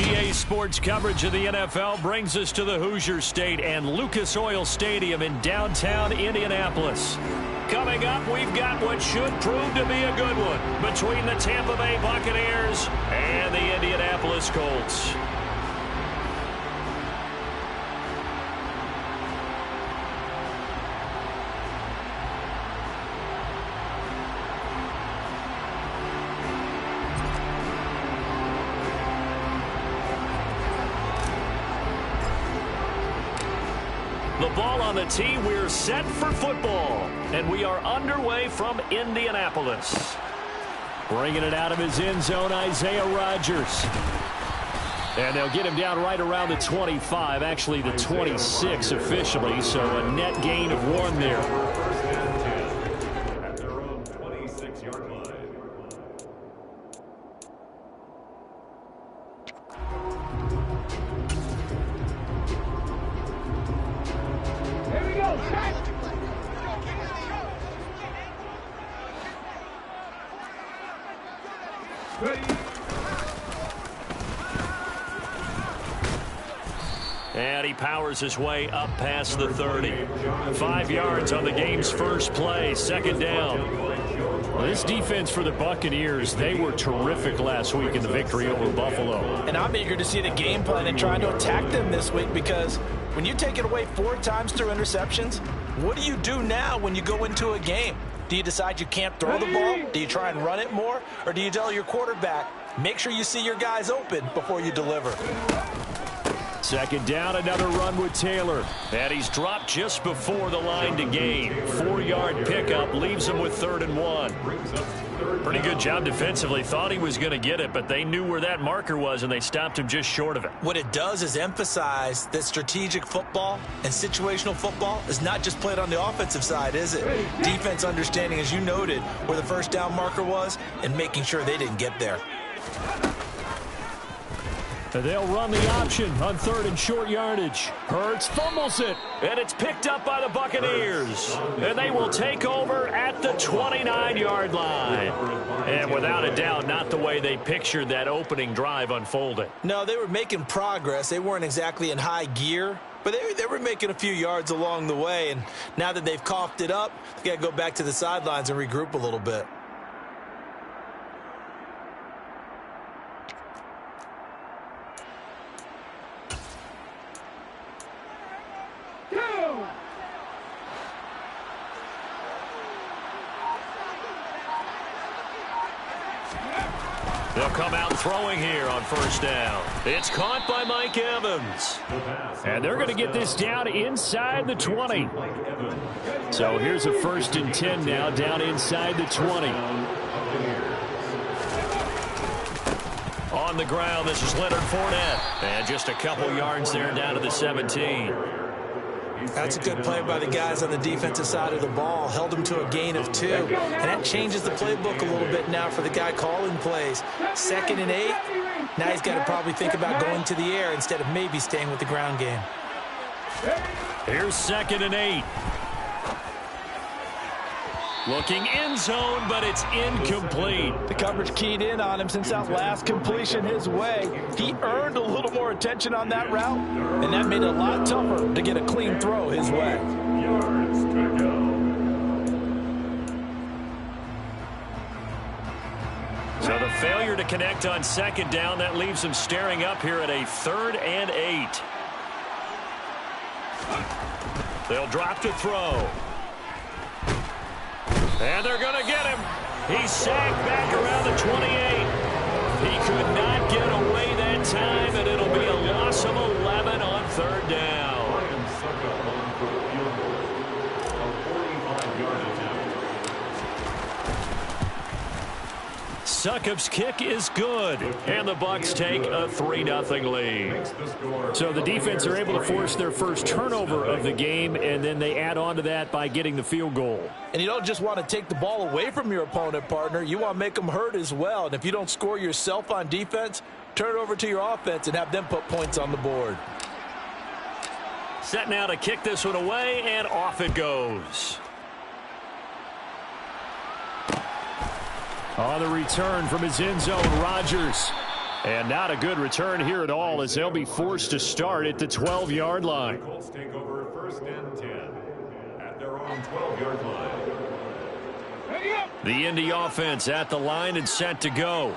EA Sports coverage of the NFL brings us to the Hoosier State and Lucas Oil Stadium in downtown Indianapolis. Coming up, we've got what should prove to be a good one between the Tampa Bay Buccaneers and the Indianapolis Colts. The ball on the tee, we're set for football, and we are underway from Indianapolis. Bringing it out of his end zone, Isaiah Rodgers. And they'll get him down right around the 25, actually the 26 officially, so a net gain of 1 there. At their own 26-yard line. And he powers his way up past the 30. 5 yards on the game's first play, second down. Well, this defense for the Buccaneers, they were terrific last week in the victory over Buffalo. And I'm eager to see the game plan and trying to attack them this week, because when you take it away 4 times through interceptions, what do you do now when you go into a game? Do you decide you can't throw the ball? Do you try and run it more? Or do you tell your quarterback, make sure you see your guys open before you deliver? Second down, another run with Taylor. And he's dropped just before the line to gain. 4-yard pickup leaves him with 3rd and 1. Pretty good job defensively. Thought he was going to get it, but they knew where that marker was, and they stopped him just short of it. What it does is emphasize that strategic football and situational football is not just played on the offensive side, is it? Defense understanding, as you noted, where the first down marker was and making sure they didn't get there. They'll run the option on 3rd and short yardage. Hurts fumbles it, and it's picked up by the Buccaneers. And they will take over at the 29-yard line. And without a doubt, not the way they pictured that opening drive unfolding. No, they were making progress. They weren't exactly in high gear, but they were making a few yards along the way. And now that they've coughed it up, they got to go back to the sidelines and regroup a little bit. They'll come out throwing here on first down. It's caught by Mike Evans. And they're going to get this down inside the 20. So here's a 1st and 10 now, down inside the 20. On the ground, this is Leonard Fournette. And just a couple yards there down to the 17. That's a good play by the guys on the defensive side of the ball. Held them to a gain of 2. And that changes the playbook a little bit now for the guy calling plays. 2nd and 8. Now he's got to probably think about going to the air instead of maybe staying with the ground game. Here's 2nd and 8. Looking end zone, but it's incomplete. The coverage keyed in on him since that last completion his way. He earned a little more attention on that route, and that made it a lot tougher to get a clean throw his way. Yards to go. So the failure to connect on 2nd down, that leaves him staring up here at a 3rd and 8. They'll drop to throw. And they're going to get him. He's sacked back around the 28. He could not get away that time, and it'll be a loss of 11 on 3rd down. Succop's kick is good, and the Bucs take a 3-0 lead. So the defense are able to force their first turnover of the game, and then they add on to that by getting the field goal. And you don't just want to take the ball away from your opponent, partner. You want to make them hurt as well. And if you don't score yourself on defense, turn it over to your offense and have them put points on the board. Set now to kick this one away, and off it goes. On the return from his end zone, Rodgers. And not a good return here at all, as they'll be forced to start at the 12-yard line. The Colts take over 1st and 10 at their own 12-yard line. The Indy offense at the line and set to go.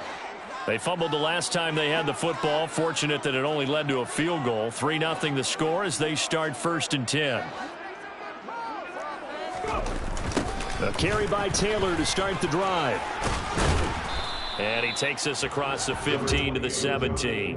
They fumbled the last time they had the football. Fortunate that it only led to a field goal. 3-0 the score as they start 1st and 10. A carry by Taylor to start the drive. And he takes us across the 15 to the 17.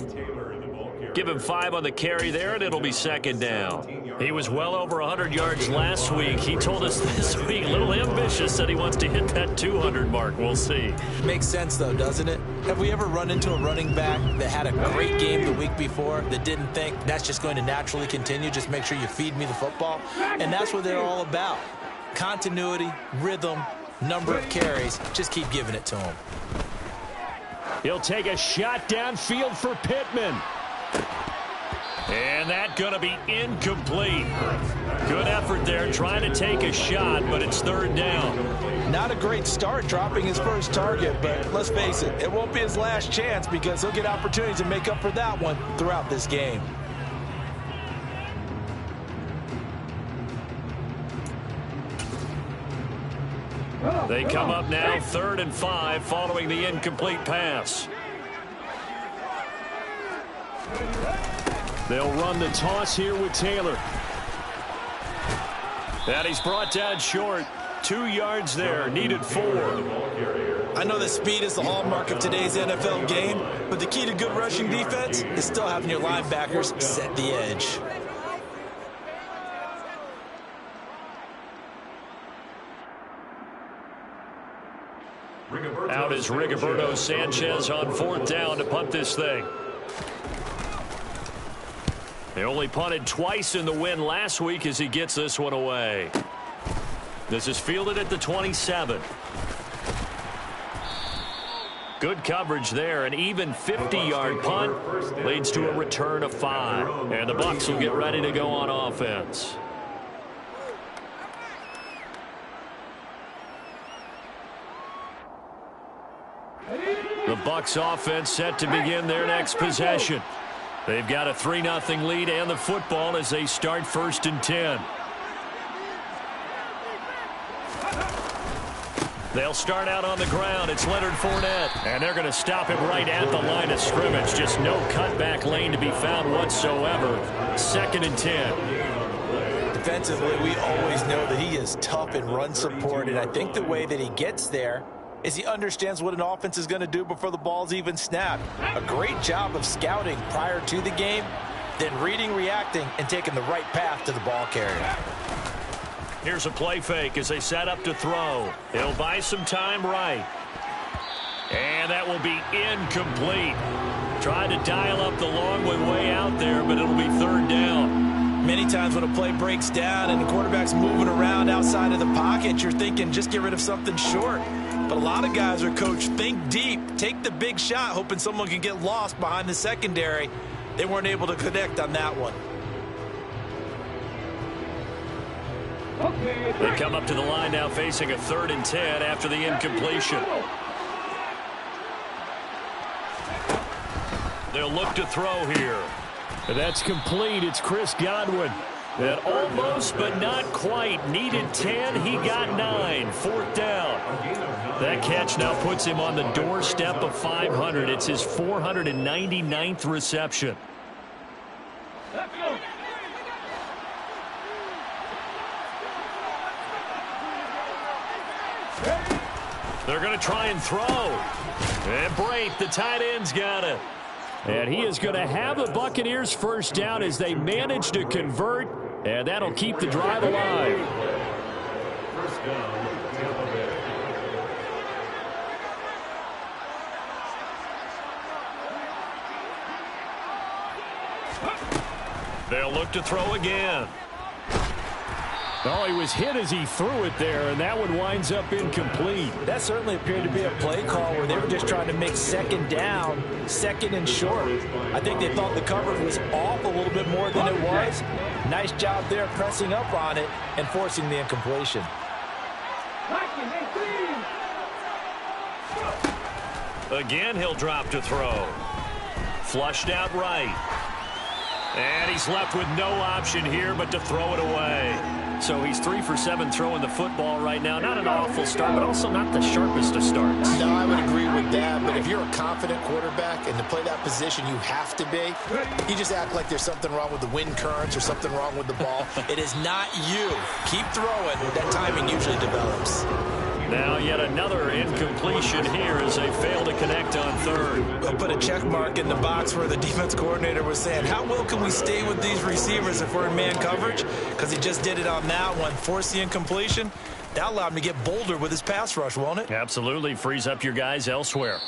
Give him 5 on the carry there, and it'll be 2nd down. He was well over 100 yards last week. He told us this week, a little ambitious, that he wants to hit that 200 mark. We'll see. Makes sense, though, doesn't it? Have we ever run into a running back that had a great game the week before that didn't think that's just going to naturally continue? Just make sure you feed me the football. And that's what they're all about. Continuity, rhythm, number of carries. Just keep giving it to him. He'll take a shot downfield for Pittman. And that's going to be incomplete. Good effort there trying to take a shot, but it's 3rd down. Not a great start dropping his first target, but let's face it, it won't be his last chance because he'll get opportunities to make up for that one throughout this game. They come up now 3rd and 5 following the incomplete pass. They'll run the toss here with Taylor. And he's brought down short. 2 yards there, needed 4. I know that speed is the hallmark of today's NFL game, but the key to good rushing defense is still having your linebackers set the edge. Out is Rigoberto Sanchez on 4th down to punt this thing. They only punted twice in the win last week as he gets this one away. This is fielded at the 27. Good coverage there. An even 50-yard punt leads to a return of 5. And the Bucs will get ready to go on offense. The Bucs offense set to begin their next possession. They've got a 3-0 lead and the football as they start 1st and 10. They'll start out on the ground. It's Leonard Fournette. And they're going to stop him right at the line of scrimmage. Just no cutback lane to be found whatsoever. 2nd and 10. Defensively, we always know that he is tough in run support, and I think the way that he gets there is he understands what an offense is going to do before the ball's even snapped. A great job of scouting prior to the game, then reading, reacting, and taking the right path to the ball carrier. Here's a play fake as they set up to throw. He'll buy some time right. And that will be incomplete. Trying to dial up the long one way out there, but it'll be 3rd down. Many times when a play breaks down and the quarterback's moving around outside of the pocket, you're thinking just get rid of something short. But a lot of guys are coached, think deep, take the big shot, hoping someone can get lost behind the secondary. They weren't able to connect on that one. They come up to the line now facing a 3rd and 10 after the incompletion. They'll look to throw here. That's complete. It's Chris Godwin. That almost but not quite needed 10. He got 9. 4th down. That catch now puts him on the doorstep of 500. It's his 499th reception. They're going to try and throw. And Brate, the tight end's got it. And he is going to have the Buccaneers 1st down as they manage to convert. And that'll keep the drive alive. 1st down, Tampa Bay. They'll look to throw again. Oh, he was hit as he threw it there, and that one winds up incomplete. That certainly appeared to be a play call where they were just trying to make 2nd down, 2nd and short. I think they thought the coverage was off a little bit more than it was. Nice job there pressing up on it and forcing the incompletion. Again, he'll drop to throw. Flushed out right. And he's left with no option here but to throw it away. So he's 3 for 7 throwing the football right now. Not an awful start, but also not the sharpest of starts. No, I would agree with that. But if you're a confident quarterback and to play that position, you have to be. You just act like there's something wrong with the wind currents or something wrong with the ball. It is not you. Keep throwing. That timing usually develops. Now yet another incompletion here as they fail to connect on third. We'll put a check mark in the box where the defense coordinator was saying, how well can we stay with these receivers if we're in man coverage? Because he just did it on that one, forced the incompletion. That allowed him to get bolder with his pass rush, won't it? Absolutely. Frees up your guys elsewhere.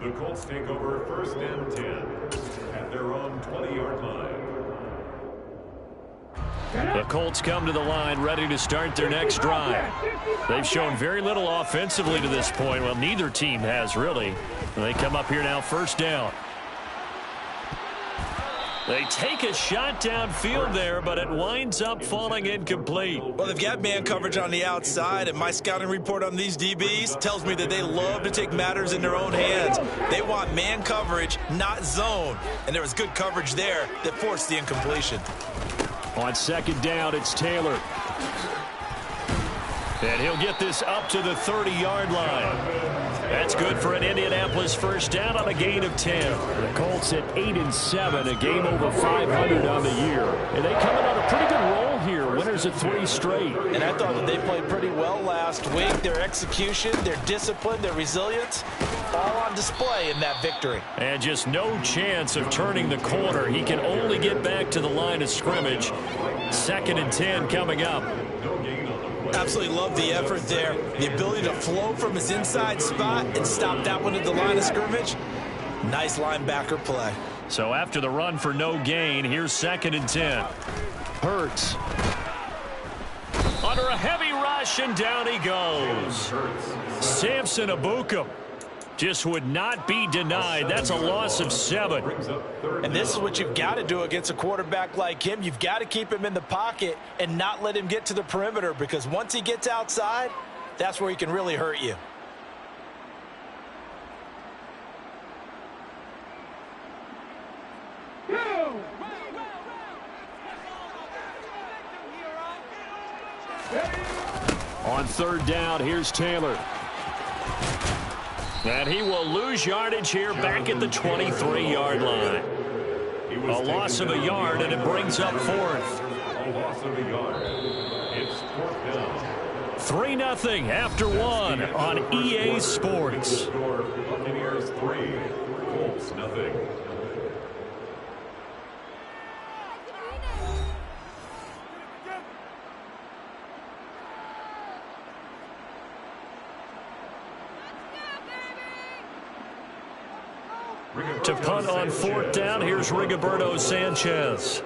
The Colts take over 1st and 10 at their own 20-yard line. The Colts come to the line ready to start their next drive. They've shown very little offensively to this point. Well, neither team has really. And they come up here now 1st down. They take a shot downfield there, but it winds up falling incomplete. Well, they've got man coverage on the outside, and my scouting report on these DBs tells me that they love to take matters in their own hands. They want man coverage, not zone. And there was good coverage there that forced the incompletion. On 2nd down, it's Taylor. And he'll get this up to the 30-yard line. That's good for an Indianapolis 1st down on a gain of 10. The Colts at 8-7, a game over 500 on the year. And they come in on a pretty good roll here. Winners of 3 straight. And I thought that they played pretty well last week. Their execution, their discipline, their resilience, all on display in that victory. And just no chance of turning the corner. He can only get back to the line of scrimmage. 2nd and 10 coming up. Absolutely love the effort there. The ability to flow from his inside spot and stop that one at the line of scrimmage. Nice linebacker play. So after the run for no gain, here's 2nd and 10. Hurts. Under a heavy rush, and down he goes. Samson Ebukam just would not be denied. That's a loss of 7. And this is what you've got to do against a quarterback like him. You've got to keep him in the pocket and not let him get to the perimeter, because once he gets outside, that's where he can really hurt you. On 3rd down, here's Taylor. And he will lose yardage here back at the 23-yard line. A loss of a yard, and it brings up 4th. A loss of a yard. It's 4th down. 3-0 after 1 on EA Sports. Buccaneers 3, Colts nothing. To punt on 4th down, here's Rigoberto Sanchez.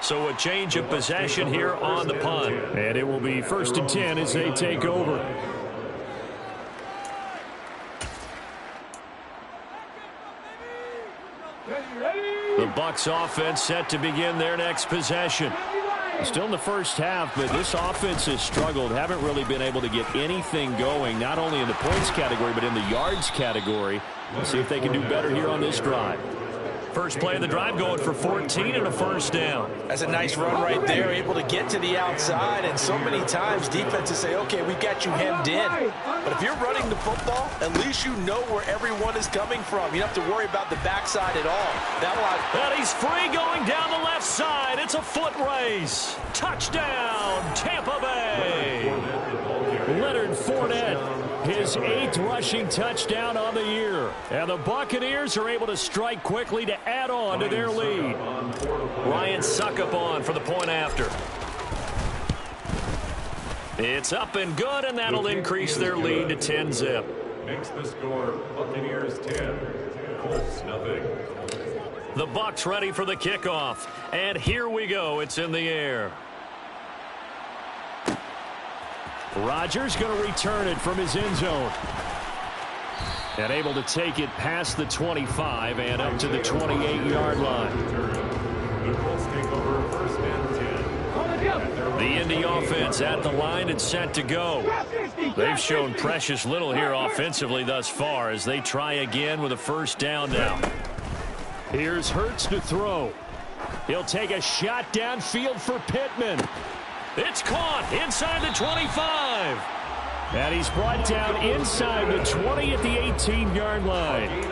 So a change of possession here on the punt. And it will be 1st and 10 as they take over. The Bucs offense set to begin their next possession. Still in the first half, but this offense has struggled. Haven't really been able to get anything going, not only in the points category, but in the yards category. Let's see if they can do better here on this drive. First play of the drive going for 14 and a 1st down. That's a nice run right there, able to get to the outside. And so many times defenses say, okay, we've got you hemmed in. But if you're running the football, at least you know where everyone is coming from. You don't have to worry about the backside at all. And he's free going down the left side. It's a foot race. Touchdown, Tampa Bay. Leonard Fournette, his 8th rushing touchdown on the year. And the Buccaneers are able to strike quickly to add on to their lead. Ryan Succop on for the point after. It's up and good, and that'll increase their lead to 10-zip. Makes the score Buccaneers 10, Colts nothing. The Bucs ready for the kickoff. And here we go. It's in the air. Rodgers going to return it from his end zone. And able to take it past the 25 and up to the 28-yard line. The Colts take over first and 10. The Indy offense at the line and set to go. They've shown precious little here offensively thus far as they try again with a first down now. Here's Hurts to throw. He'll take a shot downfield for Pittman. It's caught inside the 25. And he's brought down inside the 20 at the 18-yard line.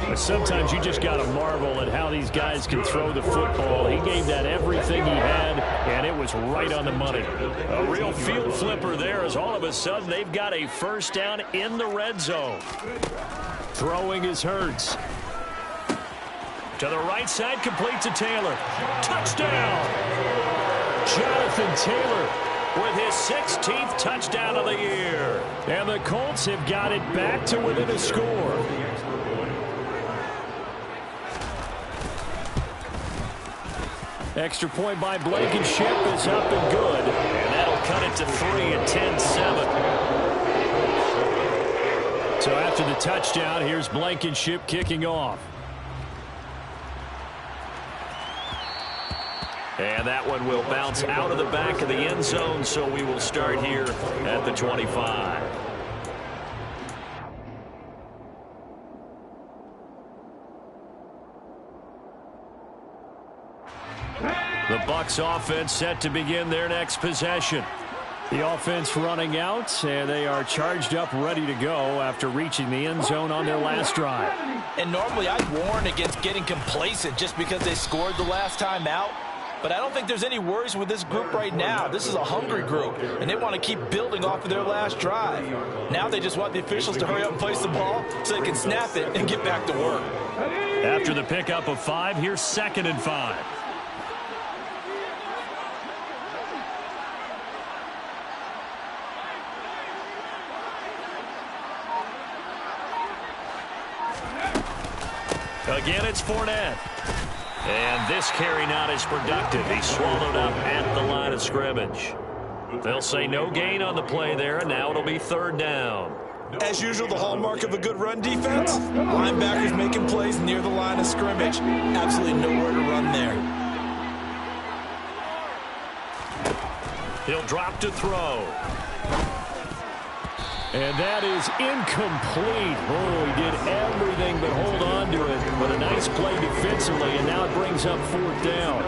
But sometimes you just got to marvel at how these guys can throw the football. He gave that everything he had, and it was right on the money. A real field flipper there as all of a sudden they've got a first down in the red zone. Throwing is Hurts. To the right side, complete to Taylor. Touchdown! Jonathan Taylor with his 16th touchdown of the year. And the Colts have got it back to within a score. Extra point by Blankenship is up and good. And that'll cut it to 3 at 10-7. So after the touchdown, here's Blankenship kicking off. And that one will bounce out of the back of the end zone, so we will start here at the 25. The Bucs offense set to begin their next possession. The offense running out, and they are charged up, ready to go after reaching the end zone on their last drive. And normally I'd warn against getting complacent just because they scored the last time out. But I don't think there's any worries with this group right now. This is a hungry group, and they want to keep building off of their last drive. Now they just want the officials to hurry up and place the ball so they can snap it and get back to work. After the pickup of 5, here's 2nd and 5. Again, it's Fournette. And this carry not as productive. He's swallowed up at the line of scrimmage. They'll say no gain on the play there, and now it'll be 3rd down. As usual, the hallmark of a good run defense, linebackers making plays near the line of scrimmage. Absolutely nowhere to run there. He'll drop to throw. And that is incomplete. Oh, he did everything but hold on to it. But a nice play defensively, and now it brings up 4th down.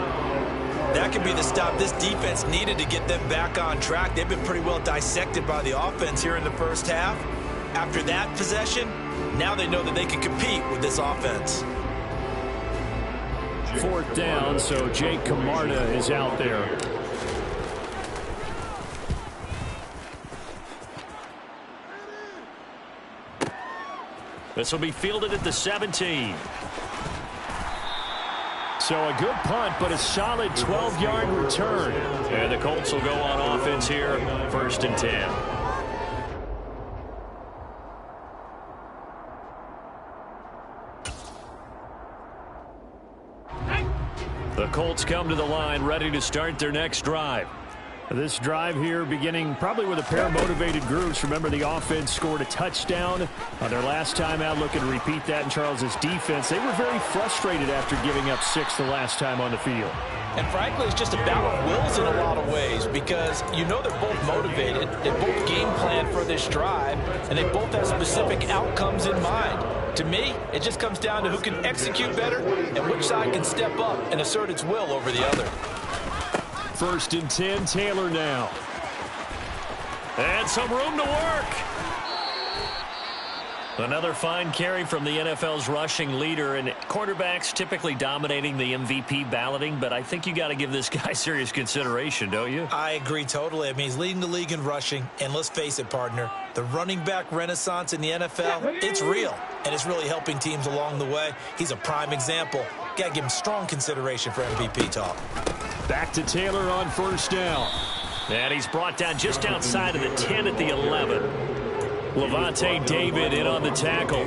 That could be the stop this defense needed to get them back on track. They've been pretty well dissected by the offense here in the first half. After that possession, now they know that they can compete with this offense. 4th down, so Jake Camarda is out there. This will be fielded at the 17. So a good punt, but a solid 12-yard return. And the Colts will go on offense here, 1st and 10. The Colts come to the line, ready to start their next drive. This drive here beginning probably with a pair of motivated groups. Remember, the offense scored a touchdown on their last time out. Looking to repeat that in Charles's defense. They were very frustrated after giving up 6 the last time on the field. And frankly, it's just a battle of wills in a lot of ways because you know they're both motivated. They both game plan for this drive, and they both have specific outcomes in mind. To me, it just comes down to who can execute better and which side can step up and assert its will over the other. 1st and 10, Taylor now. And some room to work. Another fine carry from the NFL's rushing leader, and quarterbacks typically dominating the MVP balloting, but I think you got to give this guy serious consideration, don't you? I agree totally. I mean, he's leading the league in rushing, and let's face it, partner, the running back renaissance in the NFL, it's real, and it's really helping teams along the way. He's a prime example. Got to give him strong consideration for MVP talk. Back to Taylor on 1st down. And he's brought down just outside of the 10 at the 11. Levante David in on the tackle.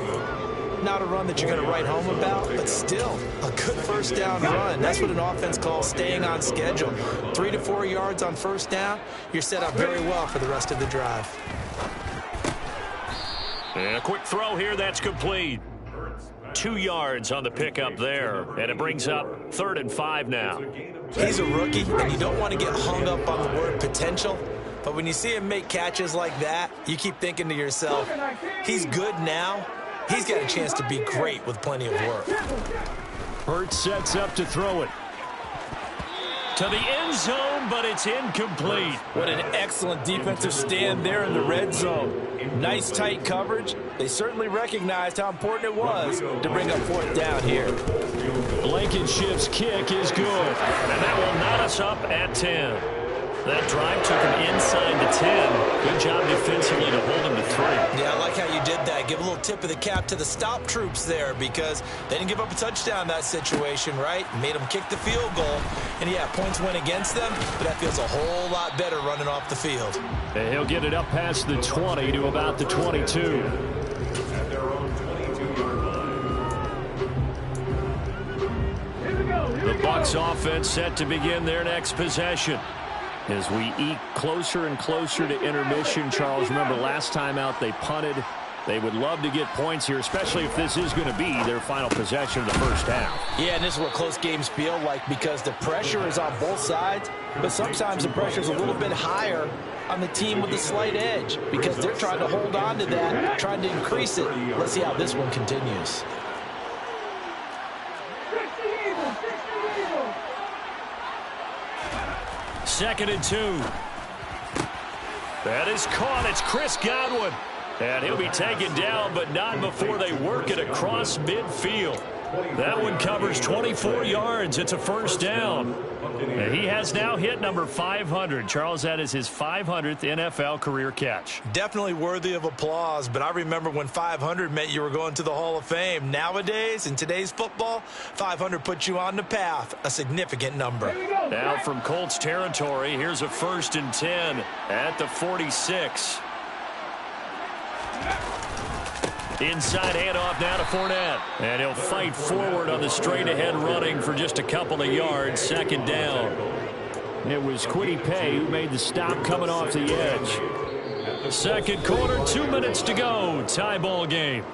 Not a run that you're going to write home about, but still a good 1st down run. That's what an offense calls staying on schedule. 3 to 4 yards on 1st down, you're set up very well for the rest of the drive. And a quick throw here, that's complete. 2 yards on the pickup there. And it brings up 3rd and 5 now. He's a rookie, and you don't want to get hung up on the word potential. But when you see him make catches like that, you keep thinking to yourself, he's good now. He's got a chance to be great with plenty of work. Hurts sets up to throw it. To the end zone, but it's incomplete. What an excellent defensive stand there in the red zone. Nice tight coverage. They certainly recognized how important it was to bring up 4th down here. Blankenship's kick is good. And that will knot us up at 10. That drive took him inside the 10. Good job defensively to hold him to 3. Yeah, I like how you did that. Give a little tip of the cap to the stop troops there because they didn't give up a touchdown in that situation, right? Made them kick the field goal. And, yeah, points went against them, but that feels a whole lot better running off the field. And he'll get it up past the 20 to about the 22. At their own 22-yard line. The Bucs offense set to begin their next possession. As we eke closer and closer to intermission, Charles, remember last time out they punted. They would love to get points here, especially if this is going to be their final possession of the first half. Yeah, and this is what close games feel like because the pressure is on both sides, but sometimes the pressure is a little bit higher on the team with the slight edge because they're trying to hold on to that, trying to increase it. Let's see how this one continues. Second and 2. That is caught. It's Chris Godwin. And he'll be taken down, but not before they work it across midfield. That one covers 24 yards. It's a first down. And he has now hit number 500. Charles, that is his 500th NFL career catch. Definitely worthy of applause, but I remember when 500 meant you were going to the Hall of Fame. Nowadays, in today's football, 500 puts you on the path, a significant number. Now from Colts territory, here's a 1st and 10 at the 46. Inside handoff now to Fournette. And he'll fight forward on the straight-ahead running for just a couple of yards. 2nd down. It was Kwity Paye who made the stop coming off the edge. 2nd quarter, 2 minutes to go. Tie ball game.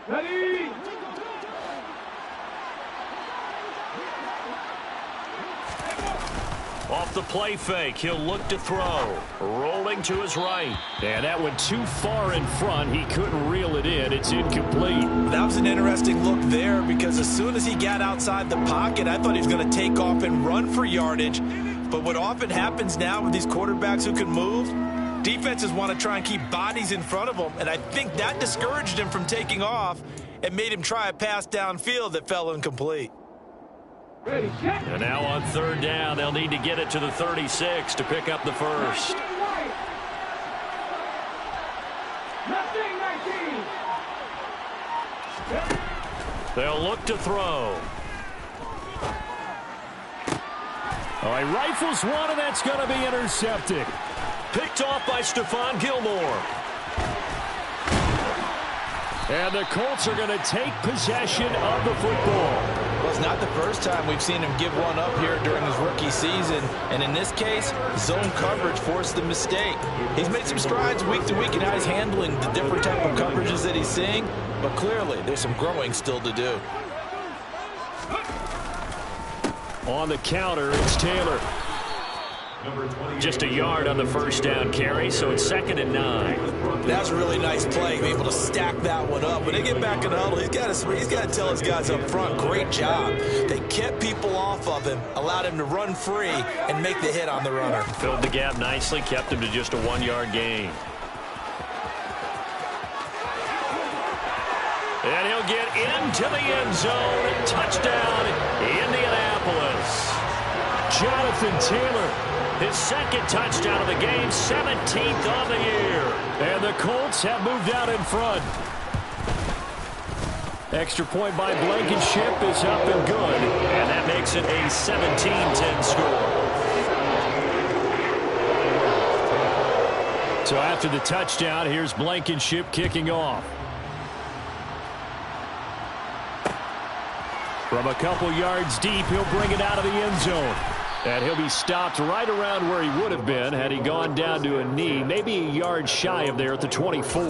Ready? Off the play fake, he'll look to throw. Rolling to his right. And that went too far in front. He couldn't reel it in. It's incomplete. That was an interesting look there because as soon as he got outside the pocket, I thought he was going to take off and run for yardage. But what often happens now with these quarterbacks who can move, defenses want to try and keep bodies in front of them, and I think that discouraged him from taking off and made him try a pass downfield that fell incomplete. And now on 3rd down, they'll need to get it to the 36 to pick up the first. They'll look to throw. All right, rifles one, and that's going to be intercepted. Picked off by Stephon Gilmore. And the Colts are going to take possession of the football. Well, it's not the first time we've seen him give one up here during his rookie season. And in this case, zone coverage forced the mistake. He's made some strides week to week in how he's handling the different type of coverages that he's seeing. But clearly, there's some growing still to do. On the counter, it's Taylor. Just a yard on the first down carry, so it's 2nd and 9. That's a really nice play, being able to stack that one up. When they get back in the huddle, he's got to tell his guys up front, great job. They kept people off of him, allowed him to run free, and make the hit on the runner. Filled the gap nicely, kept him to just a 1-yard gain. And he'll get into the end zone. Touchdown, Indianapolis. Jonathan Taylor, his 2nd touchdown of the game, 17th on the year. And the Colts have moved out in front. Extra point by Blankenship is up and good. And that makes it a 17-10 score. So after the touchdown, here's Blankenship kicking off. From a couple yards deep, he'll bring it out of the end zone. And he'll be stopped right around where he would have been had he gone down to a knee, maybe a yard shy of there at the 24.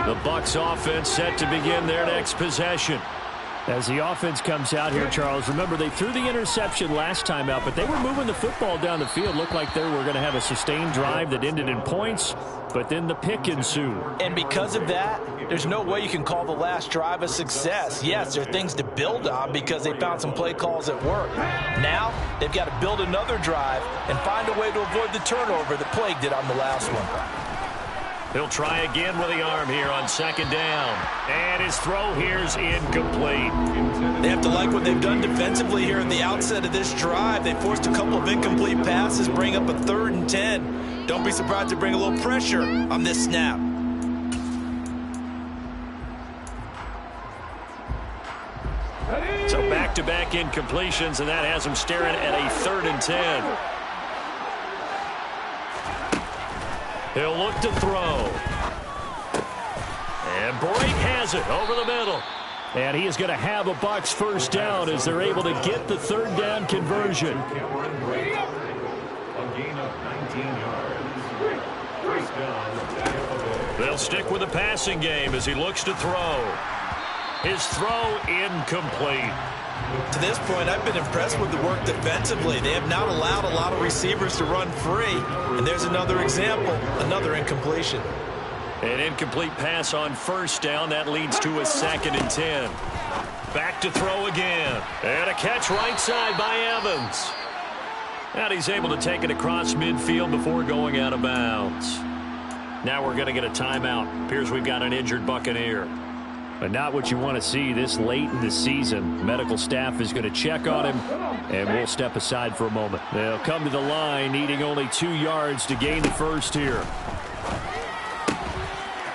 The Bucs offense set to begin their next possession. As the offense comes out here, Charles, remember they threw the interception last time out, but they were moving the football down the field. Looked like they were going to have a sustained drive that ended in points, but then the pick ensued. And because of that, there's no way you can call the last drive a success. Yes, there are things to build on because they found some play calls that work. Now, they've got to build another drive and find a way to avoid the turnover that plagued it on the last one. He'll try again with the arm here on second down. And his throw here's incomplete. They have to like what they've done defensively here at the outset of this drive. They forced a couple of incomplete passes, bring up a 3rd and 10. Don't be surprised to bring a little pressure on this snap. So back-to-back incompletions, and that has him staring at a 3rd and 10. He'll look to throw. And Brake has it over the middle. And he is going to have a Bucs first down as they're able to get the 3rd down conversion. A gain of 19 yards. First down, Tampa Bay. They'll stick with the passing game as he looks to throw. His throw incomplete. To this point, I've been impressed with the work defensively. They have not allowed a lot of receivers to run free. And there's another example, another incompletion. An incomplete pass on first down. That leads to a 2nd and 10. Back to throw again. And a catch right side by Evans. And he's able to take it across midfield before going out of bounds. Now we're going to get a timeout. Appears we've got an injured Buccaneer. But not what you want to see this late in the season. Medical staff is going to check on him, and we'll step aside for a moment. They'll come to the line, needing only 2 yards to gain the first here.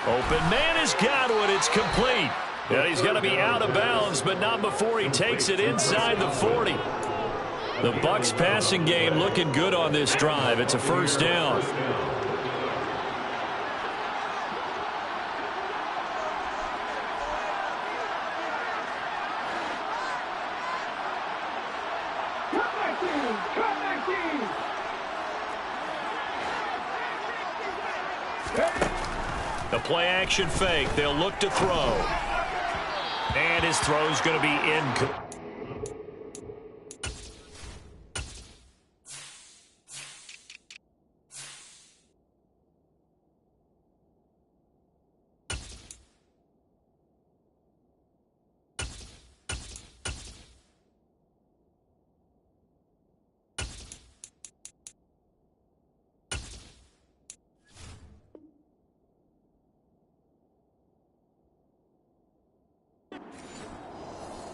Open man has got one. It's complete. And he's going to be out of bounds, but not before he takes it inside the 40. The Bucs passing game looking good on this drive. It's a first down. The play-action fake. They'll look to throw. And his throw's going to be incomplete.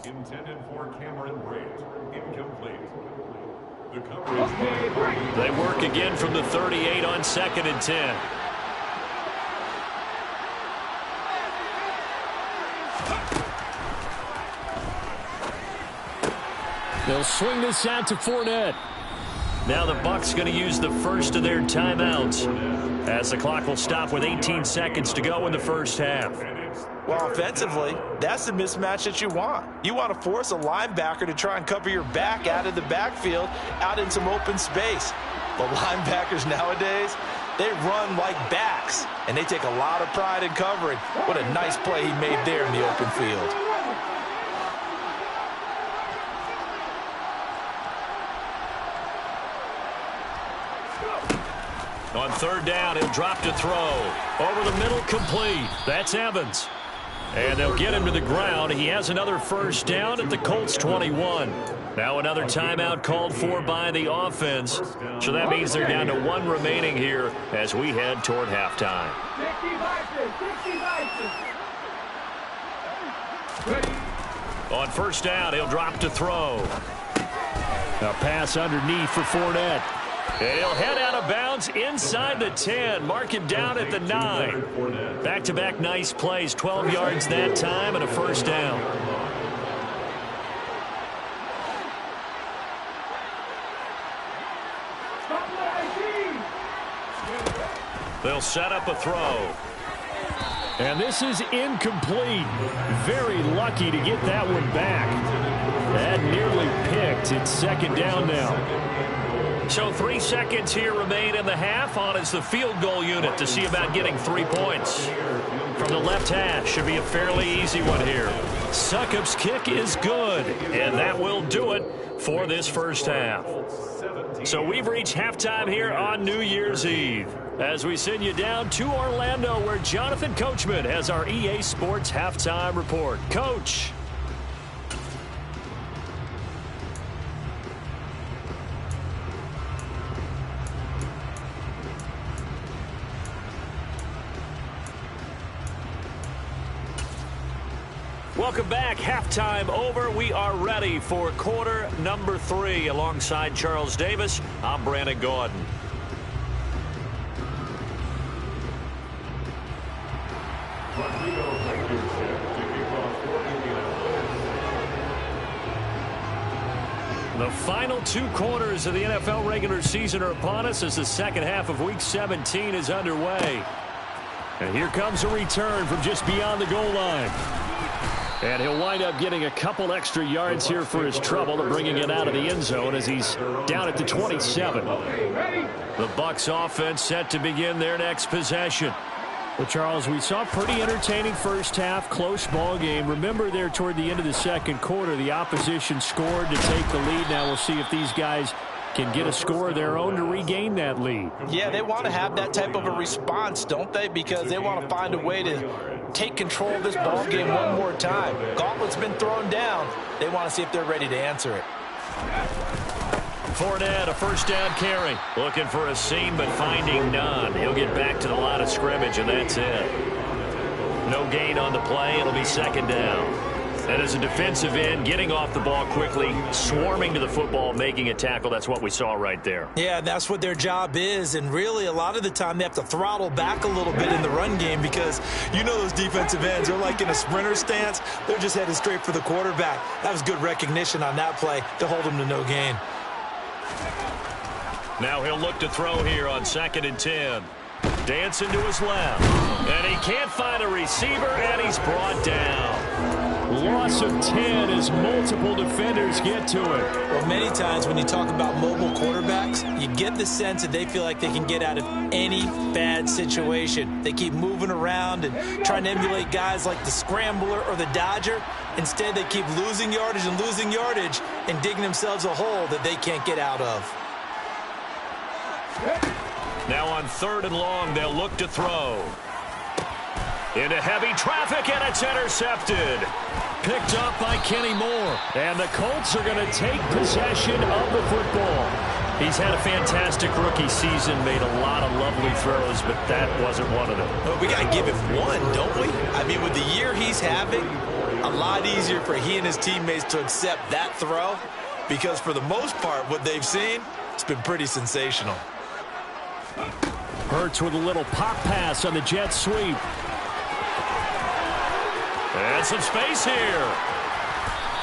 Intended for Cameron Brate. Incomplete. The coverage. They work again from the 38 on 2nd and 10. They'll swing this out to Fournette. Now the Bucs going to use the first of their timeouts as the clock will stop with 18 seconds to go in the first half. Well, offensively, that's the mismatch that you want. You want to force a linebacker to try and cover your back out of the backfield, out in some open space. But linebackers nowadays, they run like backs, and they take a lot of pride in covering. What a nice play he made there in the open field. On 3rd down, he'll drop to throw. Over the middle, complete. That's Evans. And they'll get him to the ground. He has another first down at the Colts 21. Now another timeout called for by the offense. So that means they're down to 1 remaining here as we head toward halftime. On first down, he'll drop to throw. A pass underneath for Fournette. And he'll head out of bounds inside the 10. Mark him down at the 9. Back-to-back nice plays. 12 yards that time and a first down. They'll set up a throw. And this is incomplete. Very lucky to get that one back. That nearly picked. It's second down now. So 3 seconds here remain in the half. On is the field goal unit to see about getting 3 points. From the left hash, should be a fairly easy one here. Succop's kick is good, and that will do it for this first half. So we've reached halftime here on New Year's Eve as we send you down to Orlando, where Jonathan Coachman has our EA Sports halftime report. Coach. Welcome back. Halftime over. We are ready for quarter number 3. Alongside Charles Davis, I'm Brandon Gaudin. The final 2 quarters of the NFL regular season are upon us as the second half of Week 17 is underway. And here comes a return from just beyond the goal line. And he'll wind up getting a couple extra yards here for his trouble, bringing it out of the end zone as he's down at the 27. The Bucs offense set to begin their next possession. Well, Charles, we saw a pretty entertaining first half, close ball game. Remember there toward the end of the second quarter, the opposition scored to take the lead. Now we'll see if these guys can get a score of their own to regain that lead. Yeah, they want to have that type of a response, don't they? Because they want to find a way to take control of this ball game one more time. Gauntlet's been thrown down. They want to see if they're ready to answer it. Fournette, a first down carry. Looking for a seam, but finding none. He'll get back to the line of scrimmage, and that's it. No gain on the play. It'll be second down. And as a defensive end, getting off the ball quickly, swarming to the football, making a tackle. That's what we saw right there. Yeah, that's what their job is. And really, a lot of the time, they have to throttle back a little bit in the run game because you know those defensive ends are like in a sprinter stance. They're just headed straight for the quarterback. That was good recognition on that play to hold him to no gain. Now he'll look to throw here on 2nd and 10. Dancing to his left. And he can't find a receiver, and he's brought down. Loss of 10 as multiple defenders get to it. Well, many times when you talk about mobile quarterbacks, you get the sense that they feel like they can get out of any bad situation. They keep moving around and trying to emulate guys like the Scrambler or the Dodger. Instead, they keep losing yardage and digging themselves a hole that they can't get out of. Now on 3rd and long, they'll look to throw. Into heavy traffic, and it's intercepted. Picked up by Kenny Moore. And the Colts are going to take possession of the football. He's had a fantastic rookie season, made a lot of lovely throws, but that wasn't one of them. Well, we got to give him one, don't we? I mean, with the year he's having, a lot easier for he and his teammates to accept that throw because for the most part, what they've seen, it's been pretty sensational. Hurts with a little pop pass on the jet sweep. And some space here.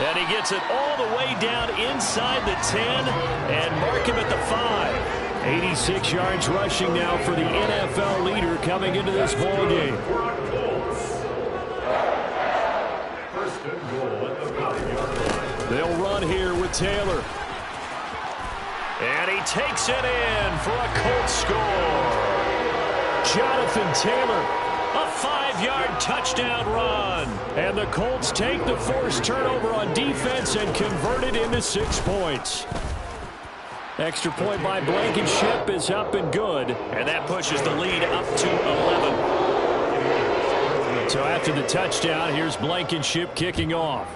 And he gets it all the way down inside the 10 and mark him at the 5. 86 yards rushing now for the NFL leader coming into this ball game. They'll run here with Taylor. And he takes it in for a Colts score. Jonathan Taylor, a 5-yard touchdown run. And the Colts take the forced turnover on defense and convert it into 6 points. Extra point by Blankenship is up and good. And that pushes the lead up to 11. So after the touchdown, here's Blankenship kicking off.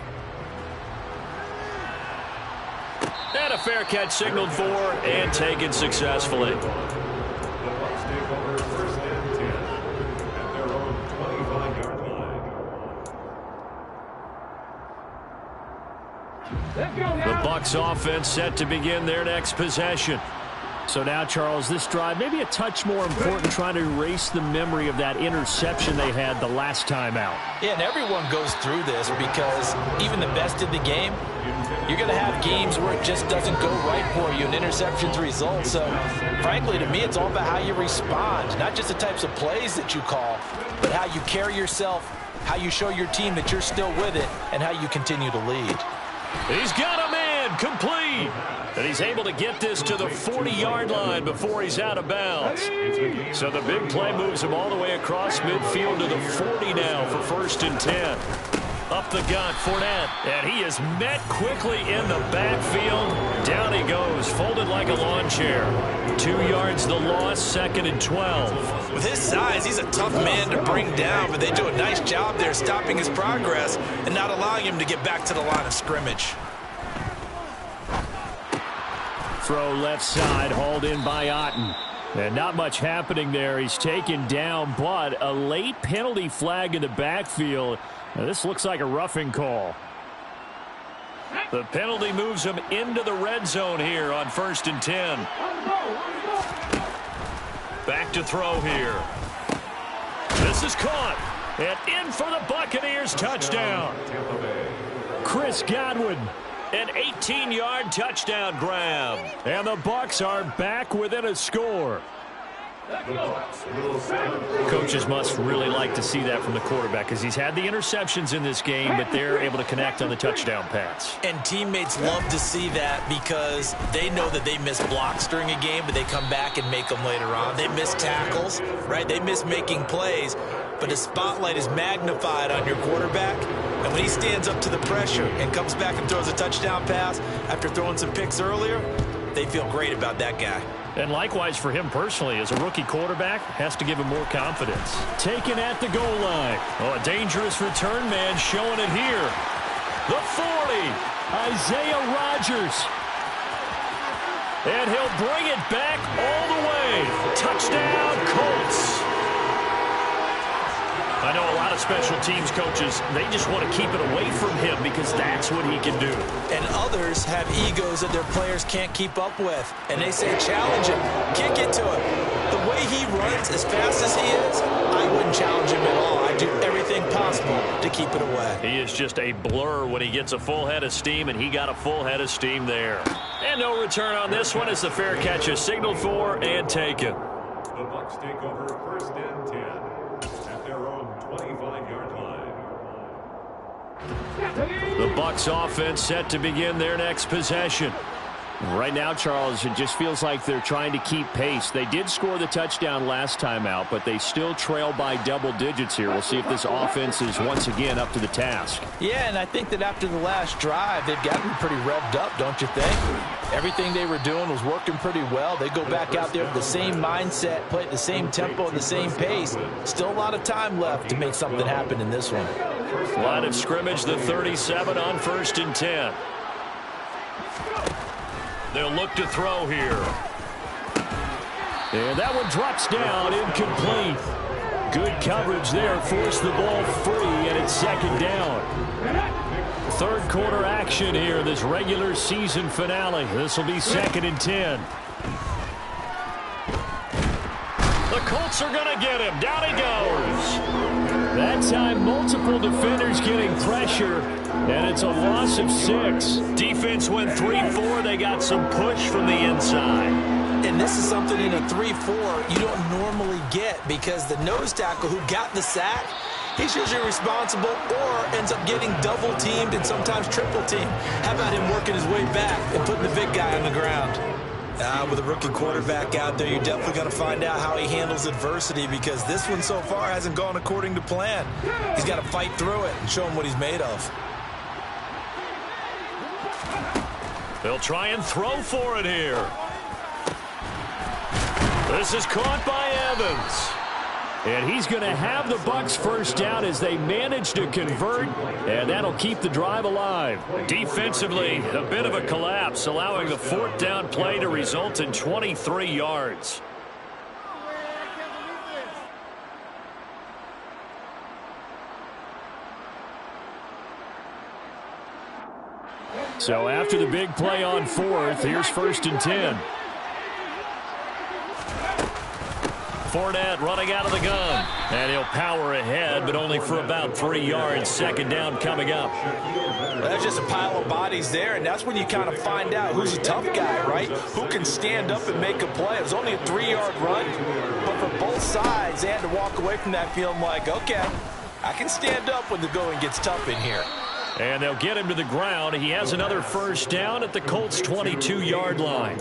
And a fair catch signaled for and taken successfully. The Bucs take over 1st and 10 at their own 25-yard line. The Bucs offense set to begin their next possession. So now, Charles, this drive maybe a touch more important, trying to erase the memory of that interception they had the last time out. Yeah, and everyone goes through this because even the best in the game, you're going to have games where it just doesn't go right for you and interceptions result. So, frankly, to me, it's all about how you respond, not just the types of plays that you call, but how you carry yourself, how you show your team that you're still with it, and how you continue to lead. He's got a man complete. And he's able to get this to the 40-yard line before he's out of bounds. So the big play moves him all the way across midfield to the 40 now for 1st and 10. Up the gut, Fournette, and he is met quickly in the backfield. Down he goes, folded like a lawn chair. 2 yards the loss, 2nd and 12. With his size, he's a tough man to bring down, but they do a nice job there stopping his progress and not allowing him to get back to the line of scrimmage. Throw left side, hauled in by Otten. And not much happening there. He's taken down, but a late penalty flag in the backfield. Now, this looks like a roughing call. The penalty moves him into the red zone here on 1st and 10. Back to throw here. This is caught. And in for the Buccaneers touchdown. Chris Godwin. An 18-yard touchdown grab. And the Bucs are back within a score. Coaches must really like to see that from the quarterback because he's had the interceptions in this game, but they're able to connect on the touchdown pass. And teammates love to see that because they know that they miss blocks during a game, but they come back and make them later on. They miss tackles, right? They miss making plays, but the spotlight is magnified on your quarterback. And when he stands up to the pressure and comes back and throws a touchdown pass after throwing some picks earlier, they feel great about that guy. And likewise for him personally, as a rookie quarterback, has to give him more confidence. Taken at the goal line. Oh, a dangerous return man showing it here. The 40, Isaiah Rodgers. And he'll bring it back all the way. Touchdown, Colts. I know a lot of special teams coaches, they just want to keep it away from him because that's what he can do. And others have egos that their players can't keep up with. And they say, challenge him, kick it to him. The way he runs as fast as he is, I wouldn't challenge him at all. I'd do everything possible to keep it away. He is just a blur when he gets a full head of steam, and he got a full head of steam there. And no return on this one as the fair catch is signaled for and taken. The Bucs take over 1st and 10 at their own 25-yard line. The Bucs offense set to begin their next possession. Right now, Charles, it just feels like they're trying to keep pace. They did score the touchdown last time out, but they still trail by double digits here. We'll see if this offense is once again up to the task. Yeah, and I think that after the last drive, they've got to be pretty revved up, don't you think? Everything they were doing was working pretty well. They go back out there with the same mindset, play at the same tempo, and the same pace. Still a lot of time left to make something happen in this one. Line of scrimmage, the 37 on 1st and 10. They'll look to throw here. And that one drops down, incomplete. Good coverage there, forced the ball free, and it's 2nd down. 3rd quarter action here, this regular season finale. This will be 2nd and 10. The Colts are going to get him. Down he goes. That time, multiple defenders getting pressure, and it's a loss of 6. Defense went 3-4. They got some push from the inside. And this is something in a 3-4 you don't normally get because the nose tackle who got the sack, he's usually responsible or ends up getting double-teamed and sometimes triple-teamed. How about him working his way back and putting the big guy on the ground? With a rookie quarterback out there, you're definitely going to find out how he handles adversity because this one so far hasn't gone according to plan. He's got to fight through it and show him what he's made of. They'll try and throw for it here. This is caught by Evans. And he's going to have the Bucs first down as they manage to convert, and that'll keep the drive alive. Defensively, a bit of a collapse, allowing the 4th down play to result in 23 yards. So after the big play on 4th, here's 1st and 10. Fournette running out of the gun. And he'll power ahead, but only for about 3 yards. 2nd down coming up. Well, that's just a pile of bodies there, and that's when you kind of find out who's a tough guy, right? Who can stand up and make a play. It was only a 3-yard run, but for both both sides, they had to walk away from that feeling like, okay, I can stand up when the going gets tough in here. And they'll get him to the ground. He has another first down at the Colts' 22-yard line.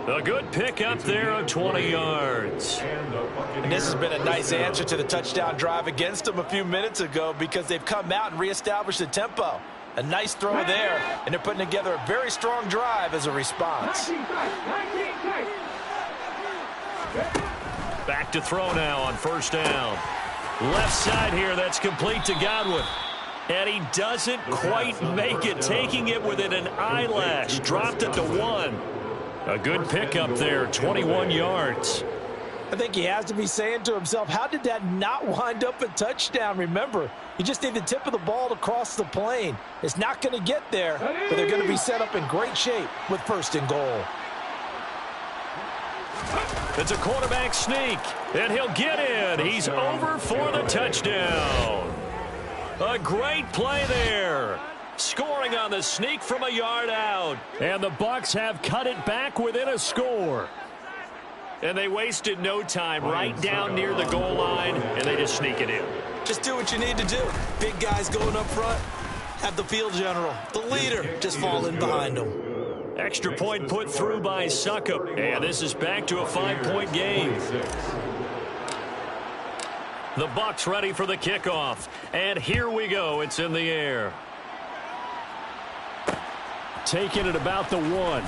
A good pickup there of 20 yards. And this has been a nice answer to the touchdown drive against them a few minutes ago because they've come out and reestablished the tempo. A nice throw there, and they're putting together a very strong drive as a response. Back to throw now on first down. Left side here, that's complete to Godwin. And he doesn't quite make it, taking it within an eyelash. Dropped it to 1. A good pickup there, 21 yards. I think he has to be saying to himself, how did that not wind up a touchdown? Remember, you just need the tip of the ball to cross the plane. It's not going to get there, but they're going to be set up in great shape with first and goal. It's a quarterback sneak, and he'll get in. He's over for the touchdown. A great play there. Scoring on the sneak from a yard out. And the Bucs have cut it back within a score. And they wasted no time, right down near the goal line, and they just sneak it in. Just do what you need to do. Big guys going up front. Have the field general, the leader, just fall in behind them. Extra point put through by Succop. And this is back to a 5-point game. The Bucs ready for the kickoff. And here we go. It's in the air. Taking it about the 1.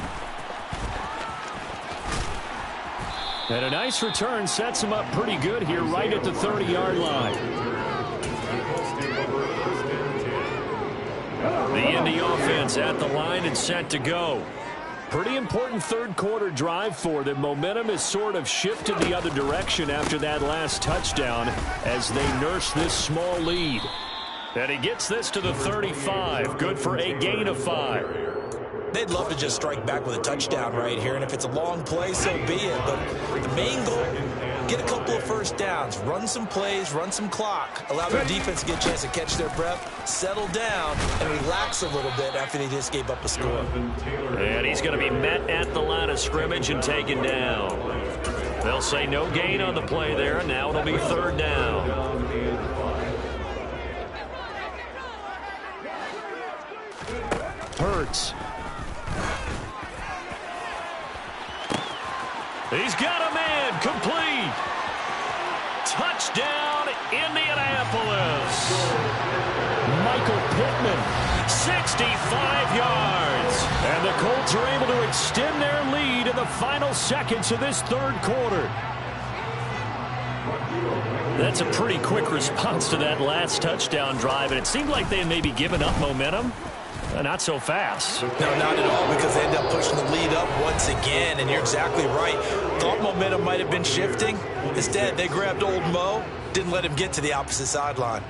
And a nice return sets him up pretty good here right at the 30-yard line. The Indy offense at the line and set to go. Pretty important third quarter drive for them. Momentum has sort of shifted the other direction after that last touchdown as they nurse this small lead. And he gets this to the 35. Good for a gain of 5. They'd love to just strike back with a touchdown right here, and if it's a long play, so be it. But the main goal, get a couple of first downs, run some plays, run some clock, allow their defense to get a chance to catch their breath, settle down, and relax a little bit after they just gave up a score. And he's going to be met at the line of scrimmage and taken down. They'll say no gain on the play there. Now it'll be third down. Hurts. He's got a man, complete. Touchdown, Indianapolis. Michael Pittman, 65 yards. And the Colts are able to extend their lead in the final seconds of this third quarter. That's a pretty quick response to that last touchdown drive, and it seemed like they had maybe given up momentum. Not so fast. No, not at all, because they end up pushing the lead up once again, and you're exactly right. Thought momentum might have been shifting. Instead, they grabbed old Mo, didn't let him get to the opposite sideline.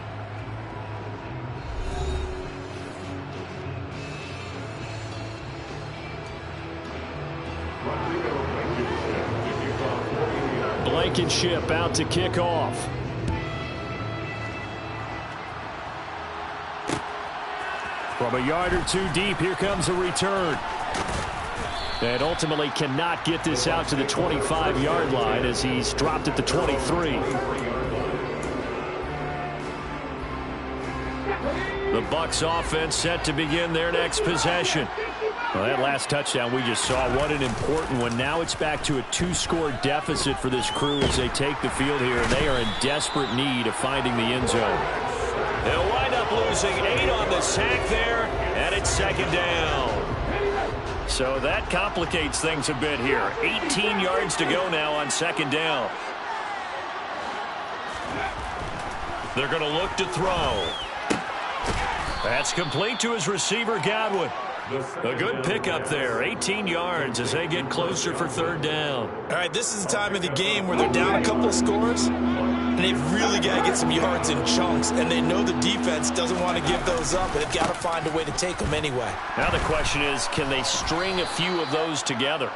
Blankenship out to kick off. From a yard or two deep, here comes a return. And ultimately cannot get this out to the 25-yard line as he's dropped at the 23. The Bucs offense set to begin their next possession. Well, that last touchdown we just saw, what an important one. Now it's back to a 2-score deficit for this crew as they take the field here, and they are in desperate need of finding the end zone. They'll wind up losing 8 on the sack there, and it's second down. So that complicates things a bit here. 18 yards to go now on second down. They're going to look to throw. That's complete to his receiver, Godwin. A good pickup there, 18 yards as they get closer for third down. All right, this is the time of the game where they're down a couple of scores, and they've really got to get some yards in chunks, and they know the defense doesn't want to give those up, but they've got to find a way to take them anyway. Now the question is, can they string a few of those together?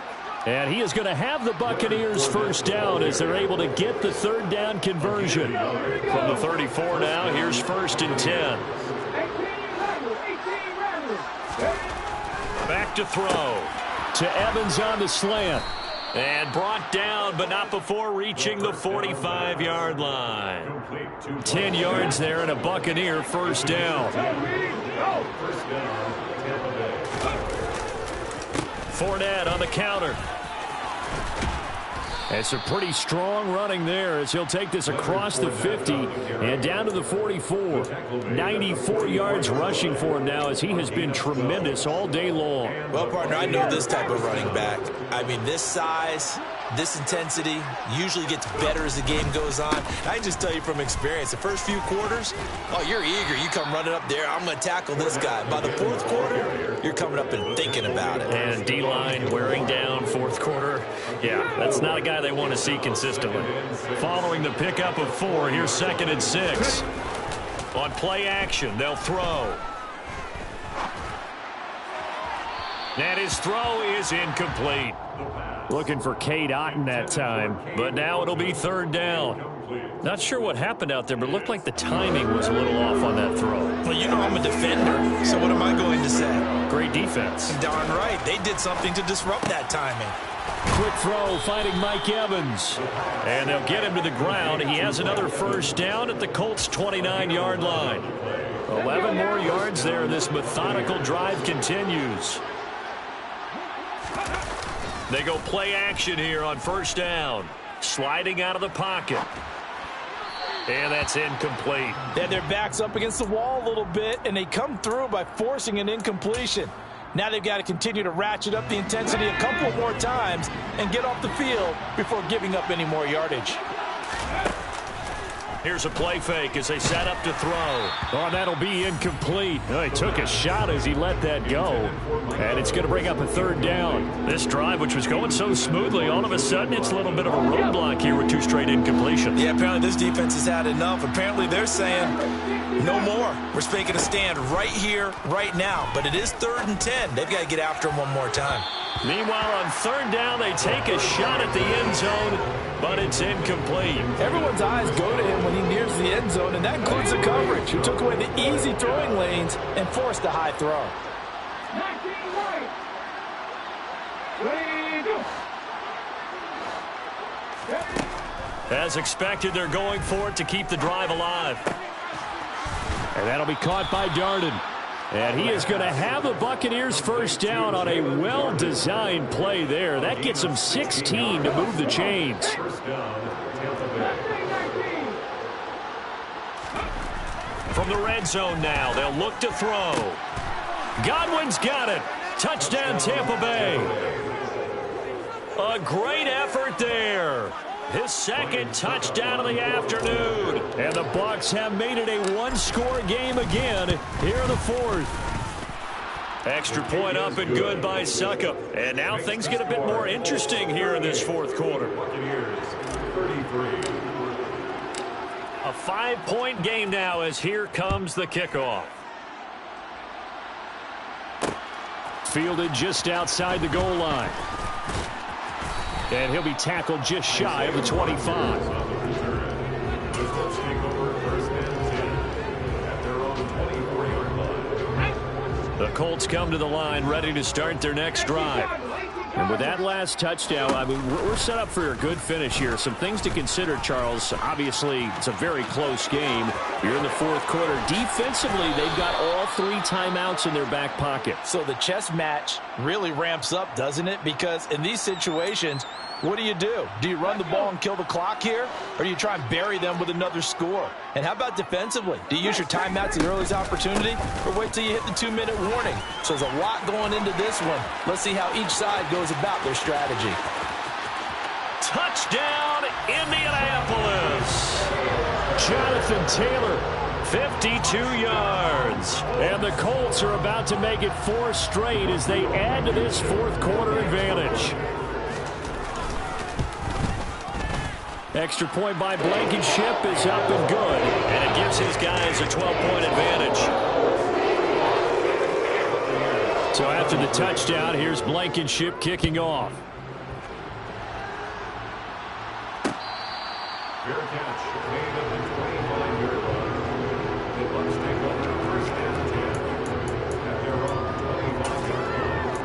And he is going to have the Buccaneers first down as they're able to get the third down conversion. From the 34 now, here's first and 10. Back to throw. To Evans on the slant. And brought down, but not before reaching the 45-yard line. 10 yards there and a Buccaneer first down. Fournette on the counter. It's a pretty strong running there as he'll take this across the 50 and down to the 44. 94 yards rushing for him now as he has been tremendous all day long. Well, partner, I know this type of running back. I mean, this size, this intensity usually gets better as the game goes on. I can just tell you from experience, the first few quarters, oh, you're eager. You come running up there, I'm going to tackle this guy. By the fourth quarter, you're coming up and thinking about it. And D-line wearing down fourth quarter. Yeah, that's not a guy they want to see consistently. Following the pickup of 4, here's 2nd and 6. On play action, they'll throw. And his throw is incomplete. Looking for Cade Otton that time, but now it'll be 3rd down. Not sure what happened out there, but it looked like the timing was a little off on that throw. Well, you know I'm a defender, so what am I going to say? Great defense. Darn right. They did something to disrupt that timing. Quick throw, finding Mike Evans. And they'll get him to the ground. He has another first down at the Colts' 29-yard line. 11 more yards there. This methodical drive continues. They go play action here on first down. Sliding out of the pocket. And that's incomplete. They had their backs up against the wall a little bit, and they come through by forcing an incompletion. Now they've got to continue to ratchet up the intensity a couple of more times and get off the field before giving up any more yardage. Here's a play fake as they set up to throw. Oh, that'll be incomplete. Oh, he took a shot as he let that go. And it's going to bring up a 3rd down. This drive, which was going so smoothly, all of a sudden it's a little bit of a roadblock here with 2 straight incompletions. Yeah, apparently this defense has had enough. Apparently they're saying no more. We're making a stand right here, right now. But it is 3rd and 10. They've got to get after him one more time. Meanwhile, on 3rd down, they take a shot at the end zone, but it's incomplete. Everyone's eyes go to him when he nears the end zone, and that includes the coverage, who took away the easy throwing lanes and forced a high throw. As expected, they're going for it to keep the drive alive. And that'll be caught by Darden. And he is going to have the Buccaneers first down on a well-designed play there. That gets them 16 to move the chains. From the red zone now, they'll look to throw. Godwin's got it. Touchdown, Tampa Bay. A great effort there. His 2nd touchdown of the afternoon. And the Bucs have made it a 1-score game again here in the 4th. Extra point up and good by Succop. And now things get a bit more interesting here in this 4th quarter. A 5-point game now as here comes the kickoff. Fielded just outside the goal line. And he'll be tackled just shy of the 25. The Colts come to the line ready to start their next drive. And with that last touchdown, I mean, we're set up for a good finish here. Some things to consider, Charles. Obviously, it's a very close game. You're in the 4th quarter. Defensively, they've got all 3 timeouts in their back pocket. So the chess match really ramps up, doesn't it? Because in these situations, what do? Do you run the ball and kill the clock here? Or do you try and bury them with another score? And how about defensively? Do you use your timeouts at the earliest opportunity? Or wait till you hit the 2-minute warning? So there's a lot going into this one. Let's see how each side goes about their strategy. Touchdown, Indianapolis. Jonathan Taylor, 52 yards. And the Colts are about to make it 4 straight as they add to this 4th quarter advantage. Extra point by Blankenship is up and good. And it gives his guys a 12-point advantage. So after the touchdown, here's Blankenship kicking off. Fair catch made at the 25-yard line. The Bucs take over 1st and 10 at their own 25-yard line.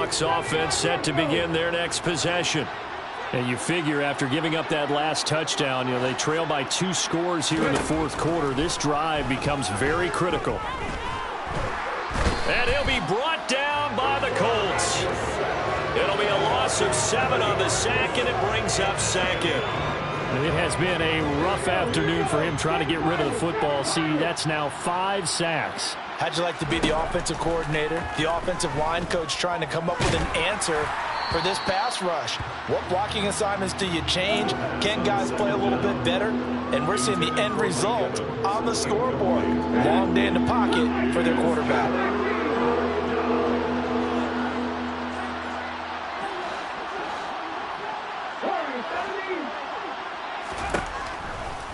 Bucs offense set to begin their next possession. And you figure after giving up that last touchdown, they trail by 2 scores here in the fourth quarter. This drive becomes very critical. And he'll be brought down by the Colts. It'll be a loss of 7 on the sack, and it brings up second. It has been a rough afternoon for him trying to get rid of the football. See, that's now 5 sacks. How'd you like to be the offensive coordinator, the offensive line coach trying to come up with an answer for this pass rush? What blocking assignments do you change? Can guys play a little bit better? And we're seeing the end result on the scoreboard. Long day in the pocket for their quarterback.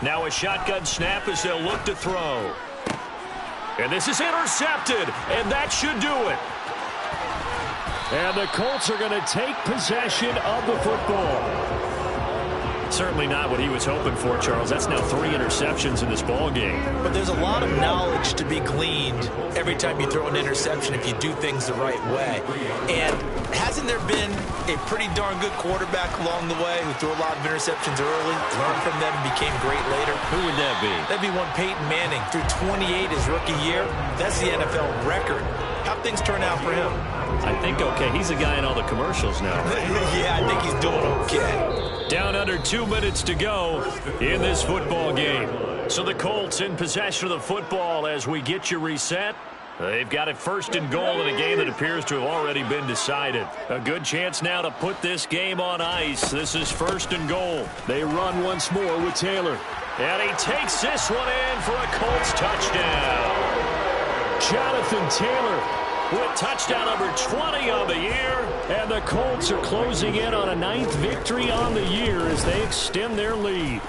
Now a shotgun snap as they'll look to throw. And this is intercepted, and that should do it. And the Colts are going to take possession of the football. Certainly not what he was hoping for, Charles. That's now 3 interceptions in this ball game. But there's a lot of knowledge to be gleaned every time you throw an interception if you do things the right way. And hasn't there been a pretty darn good quarterback along the way who threw a lot of interceptions early, learned from them, and became great later? Who would that be? That'd be one Peyton Manning. Threw 28 his rookie year. That's the NFL record. How'd things turn out for him? I think okay. He's a guy in all the commercials now, right? Yeah, I think he's doing okay. Down under 2 minutes to go in this football game. So the Colts in possession of the football as we get you reset. They've got it 1st and goal in a game that appears to have already been decided. A good chance now to put this game on ice. This is 1st and goal. They run once more with Taylor. And he takes this one in for a Colts touchdown. Jonathan Taylor with touchdown number 20 on the year. And the Colts are closing in on a 9th victory on the year as they extend their lead.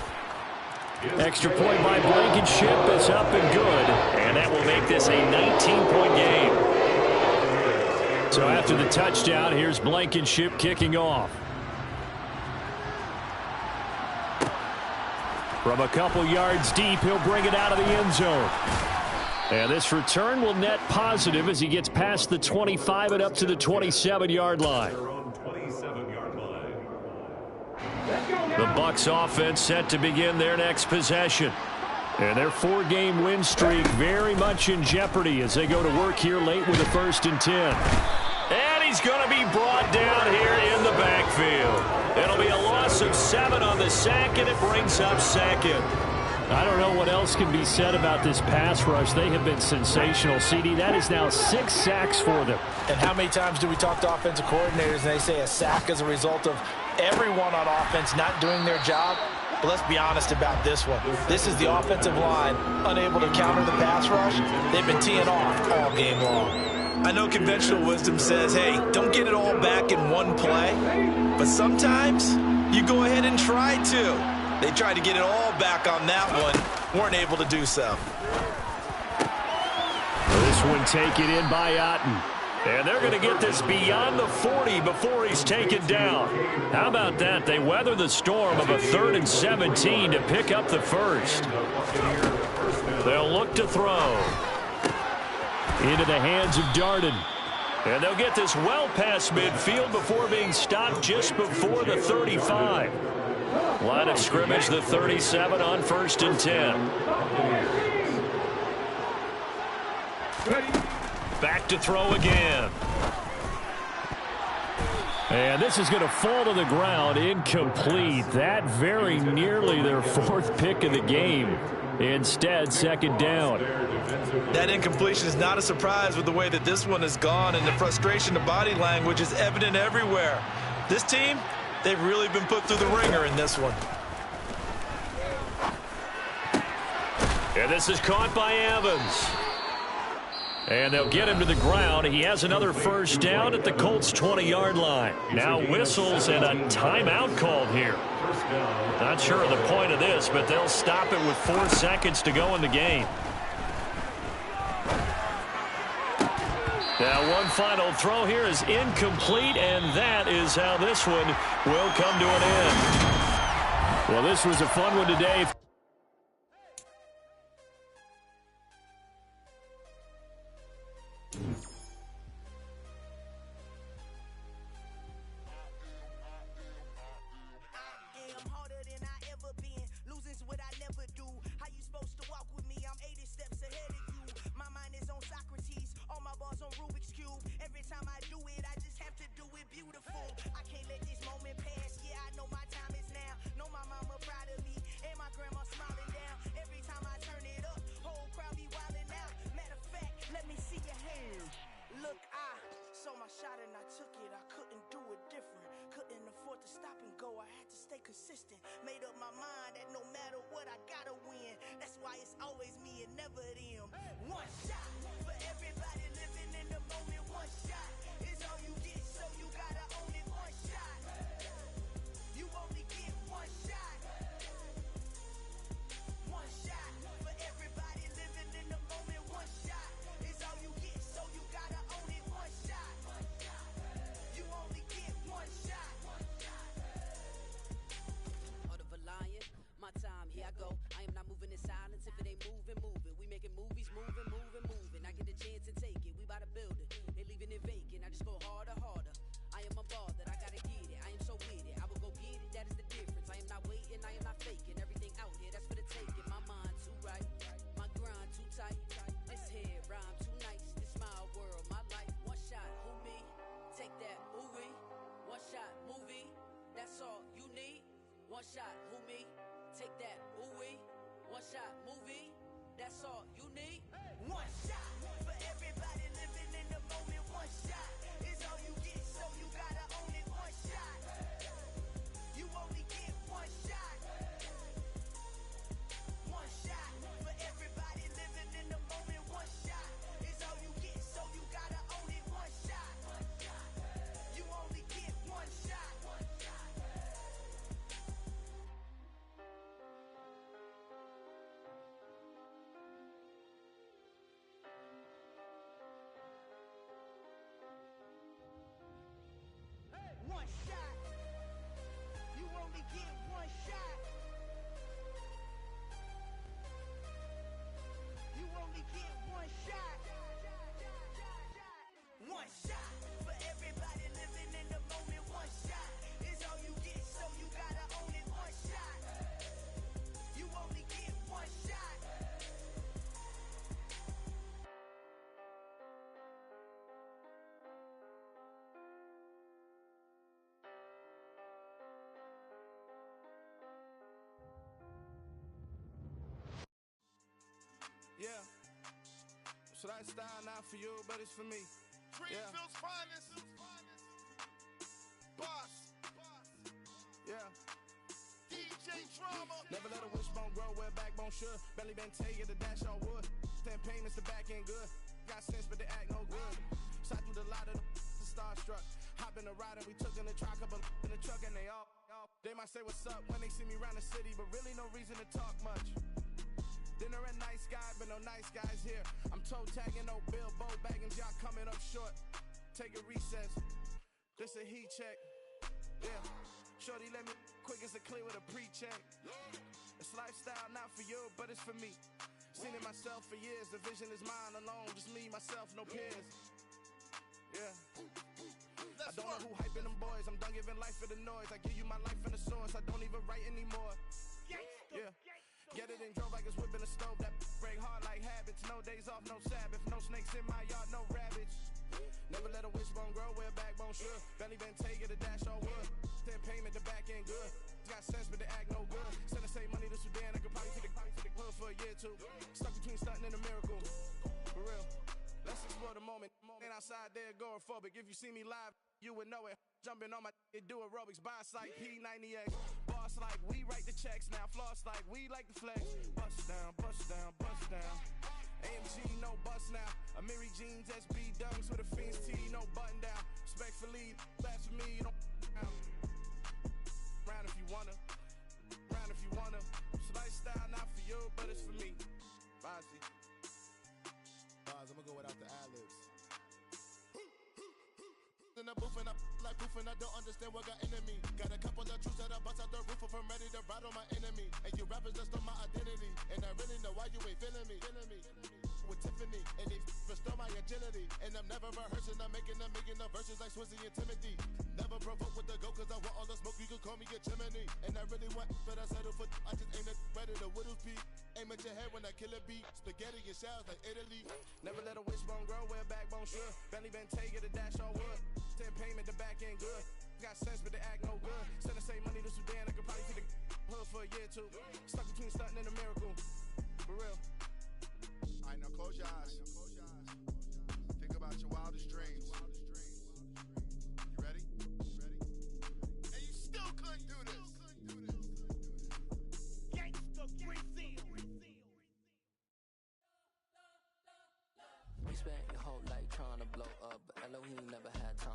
Extra point by Blankenship is up and good. And that will make this a 19-point game. So after the touchdown, here's Blankenship kicking off. From a couple yards deep, he'll bring it out of the end zone. And this return will net positive as he gets past the 25 and up to the 27-yard line. The Bucs offense set to begin their next possession. And their 4-game win streak very much in jeopardy as they go to work here late with a 1st and 10. And he's going to be brought down here in the backfield. It'll be a loss of 7 on the sack, and it brings up second. I don't know what else can be said about this pass rush. They have been sensational, CD. That is now 6 sacks for them. And how many times do we talk to offensive coordinators and they say a sack is a result of everyone on offense not doing their job? But let's be honest about this one. This is the offensive line unable to counter the pass rush. They've been teeing off all game long. I know conventional wisdom says, hey, don't get it all back in one play. But sometimes you go ahead and try to. They tried to get it all back on that one. Weren't able to do so. This one taken in by Otten. And they're going to get this beyond the 40 before he's taken down. How about that? They weather the storm of a 3rd and 17 to pick up the 1st. They'll look to throw. Into the hands of Darden. And they'll get this well past midfield before being stopped just before the 35. Line of scrimmage, the 37 on 1st and 10. Back to throw again. And this is going to fall to the ground, incomplete. That very nearly their 4th pick of the game. Instead, 2nd down. That incompletion is not a surprise with the way that this one has gone, and the frustration, the body language is evident everywhere. This team, they've really been put through the ringer in this one. And this is caught by Evans. And they'll get him to the ground. He has another 1st down at the Colts' 20-yard line. Now whistles and a timeout called here. Not sure of the point of this, but they'll stop it with 4 seconds to go in the game. Now one final throw here is incomplete, and that is how this one will come to an end. Well, this was a fun one today. consistent. Made up my mind that no matter what, I gotta win. That's why it's always me and never them. One shot for everybody living in the moment. One shot is all you get, so you gotta own it. One shot. You only get one shot. One shot for everybody living in the moment. One shot is all you get, so you gotta own it. One shot. You only get one shot. Heart of a lion, my time, here I go. I am not moving in silence. If it ain't moving, move it. We making movies, moving, moving, moving. I get a chance and take it. We bout to build it. They leaving it vacant. I just go harder, harder. I am a ball that I gotta get it. I am so with it. I will go get it. That is the difference. I am not waiting. I am not faking. Everything out here, that's for the taking. My mind too right. My grind too tight. This head rhyme too nice. This my world, my life. One shot, who me? Take that, movie. One shot, movie. That's all you need. One shot, who me? Take that, ooh-wee. One shot, movie. That's all you need. One shot for everybody living in the moment. One shot is all you get, so you gotta own it. One shot. You only get one shot. One shot for everybody living in the moment. One shot is all you get, so you gotta own it. One shot. You only get one shot. One shot. You only get one shot. You only get one shot. One shot for everybody living in the moment. One shot is all you get, so you gotta own it. One shot. You only get one shot. Yeah. So that style not for you, but it's for me. Greenfield's finest. Boss. Yeah. DJ Drama. Never let a wishbone grow where a backbone should. Belly been taking the dash all wood. 10 payments, the back end good. Got sense, but they act no good. Shot through the lot of the starstruck. Hop in the ride and we took in the truck, couple in the truck and they all. They might say what's up when they see me around the city, but really no reason to talk much. Dinner at Nice Guy, but no nice guys here. I'm toe tagging, no Bilbo baggins, y'all coming up short. Take a recess. This a heat check. Yeah. Shorty let me quick as a clear with a pre-check. It's lifestyle not for you, but it's for me. Seen it myself for years. The vision is mine alone. Just me, myself, no peers. Yeah. I don't know who hyping them boys. I'm done giving life for the noise. I give you my life in the source. I don't even write anymore. Yeah. Get it and drove like it's whipping a stove. That break hard like habits. No days off, no Sabbath. No snakes in my yard, no rabbits. Never let a wishbone grow where a backbone should. Belly been taking the dash all wood. 10 payment, the back end good. Got sense, but they act no good. Send the same money to Sudan. I could probably take the hood for a year or two. Stuck between stunting and a miracle. For real. Let's explore the moment. Ain't outside there agoraphobic. If you see me live, you would know it. Jumping on my do aerobics, boss like P90X. Boss like we write the checks now. Floss like we like the flex. Bust down, bust down, bust down. AMG, no bust now. Amiri jeans, SB dunks with a Fiends tee, no button down. Respectfully, that's for me, you don't round if you wanna. Round if you wanna. So lifestyle not for you, but it's for me. Bozzy. I'm gonna go without the ad-libs. In the booth and I like proof and I don't understand what got into me. Got a couple of truths that I bust out the roof if I'm ready to ride on my enemy. And you rappers just stole my identity. And I really know why you ain't feeling me. With Tiffany, and they restore my agility. And I'm never rehearsing, I'm making the verses like Swizzy and Timothy. Never provoke with the go, cause I want all the smoke, you can call me a chimney. And I really want, but I settle for, I just aim it better the Whittles Peak. Aim at your head when I kill a beat. Spaghetti and shells like Italy. Never let a wishbone grow where a backbone should. Belly been taking the dash all wood. 10 payment, the back end good. Got sense, but they act no good. Send the same money to Sudan, I could probably take the hood for a year or two. Stuck between stunting and a miracle. For real. Alright, now close your eyes. Think about your wildest dreams. You ready? And you still couldn't do this.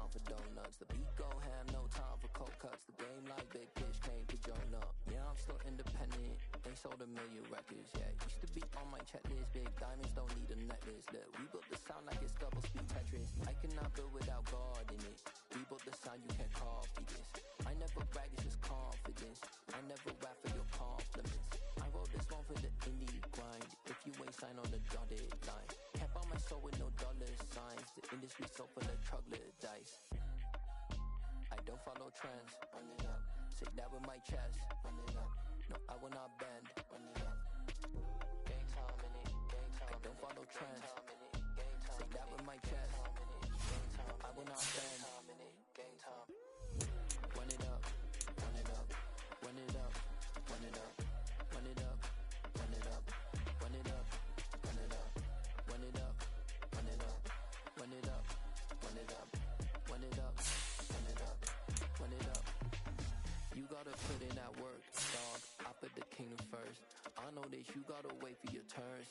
time for donuts. The beat go ham, no time for cold cuts. The game like Big Fish came to join up. Yeah, I'm still independent. They sold 1 million records, yeah. Used to be on my checklist. Big diamonds don't need a necklace. Look, we built the sound like it's double speed Tetris. I cannot build without God in it. We built the sound, you can't copy this. I never brag, it's just confidence. I never rap for your compliments. I wrote this one for the indie grind. If you ain't signed on the dotted line, can't buy my soul with no dollar signs. The industry so full of troglodytes. I don't follow trends. Run it up. Say that with my chest. Run it up. No, I will not bend. Run it up. Gang time in it. Gang time. I don't follow trends. Say that with my chest. I will not bend. Gang time. Run it up. Run it up. Run it up. Run it up. Run it up. Run it up. Run it up. Run it up. Run it up. Run it up. Run it up. Run it up. Run it up. Run it up. Run it up. You gotta put in that work, dog. I put the kingdom first. I know that you gotta wait for your turns.